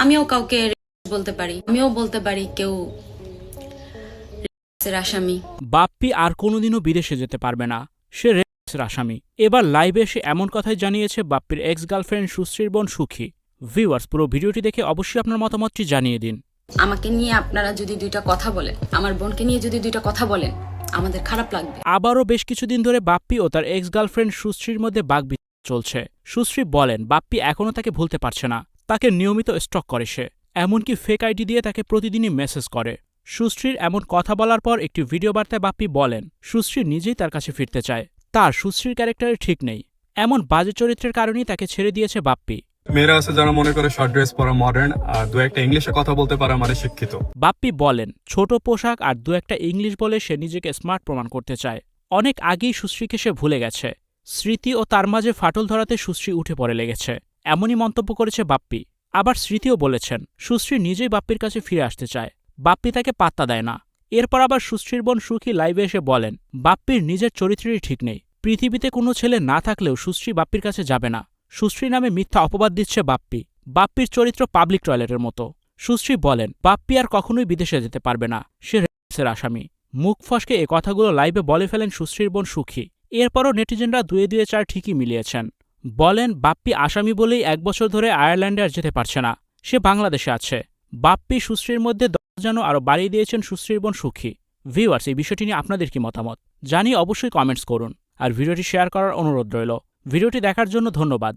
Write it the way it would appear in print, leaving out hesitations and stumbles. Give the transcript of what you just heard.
আমিও কাউকে বলতে পারি, আমিও বলতে পারি কেউ আসামি। বাপ্পি আর কোনোদিনও বিদেশে যেতে পারবে না, সে রেপের আসামি। এবার লাইভে এসে এমন কথাই জানিয়েছে বাপ্পির এক্স গার্লফ্রেন্ড সুশ্রীর বোন সুখী। ভিউয়ার্স, পুরো ভিডিওটি দেখে অবশ্যই আপনার মতামতটি জানিয়ে দিন। আমাকে নিয়ে আপনারা যদি দুইটা কথা বলেন, আমার বোনকে নিয়ে যদি দুইটা কথা বলেন, আমাদের খারাপ লাগবে। আবারও বেশ কিছুদিন ধরে বাপ্পি ও তার এক্স গার্লফ্রেন্ড সুশ্রীর মধ্যে বাকবিতণ্ডা চলছে। সুশ্রী বলেন বাপ্পি এখনও তাকে ভুলতে পারছে না, তাকে নিয়মিত স্টক করে সে, এমনকি ফেক আইডি দিয়ে তাকে প্রতিদিনই মেসেজ করে। সুশ্রীর এমন কথা বলার পর একটি ভিডিও বার্তায় বাপ্পি বলেন সুশ্রী নিজেই তার কাছে ফিরতে চায়, তার সুশ্রীর ক্যারেক্টারে ঠিক নেই, এমন বাজে চরিত্রের কারণেই তাকে ছেড়ে দিয়েছে বাপ্পি। মেয়েরা আছে যারা মনে করে শর্ট ড্রেস পরা মডার্ন আর দু একটা ইংলিশে কথা বলতে পারা মানে শিক্ষিত। বাপ্পি বলেন ছোট পোশাক আর দু একটা ইংলিশ বলে সে নিজেকে স্মার্ট প্রমাণ করতে চায়। অনেক আগেই সুশ্রীকে সে ভুলে গেছে। স্মৃতি ও তার মাঝে ফাটল ধরাতে সুশ্রী উঠে পড়ে লেগেছে, এমনই মন্তব্য করেছে বাপ্পি। আবার স্মৃতিও বলেছেন সুশ্রী নিজেই বাপ্পির কাছে ফিরে আসতে চায়, বাপ্পি তাকে পাত্তা দেয় না। এরপর আবার সুশ্রীর বোন সুখী লাইভে এসে বলেন বাপ্পির নিজের চরিত্রেরই ঠিক নেই, পৃথিবীতে কোনো ছেলে না থাকলেও সুশ্রী বাপ্পির কাছে যাবে না। সুশ্রী নামে মিথ্যা অপবাদ দিচ্ছে বাপ্পি। বাপ্পির চরিত্র পাবলিক টয়লেটের মতো। সুশ্রী বলেন বাপ্পি আর কখনোই বিদেশে যেতে পারবে না, সে রেপের আসামি। মুখ ফসকে এ কথাগুলো লাইভে বলে ফেলেন সুশ্রীর বোন সুখী। এরপরও নেটিজেনরা দুয়ে দুয়ে চার ঠিকই মিলিয়েছেন। বলেন বাপ্পি আসামি বলেই 1 বছর ধরে আয়ারল্যান্ডে আর যেতে পারছে না, সে বাংলাদেশে আছে। বাপ্পি সুশ্রীর মধ্যে যেন আরও বাড়িয়ে দিয়েছেন সুশ্রীর বোন সুখী। ভিউয়ার্স, এই বিষয়টি নিয়ে আপনাদের কি মতামত জানিয়ে অবশ্যই কমেন্টস করুন, আর ভিডিওটি শেয়ার করার অনুরোধ রইল। ভিডিওটি দেখার জন্য ধন্যবাদ।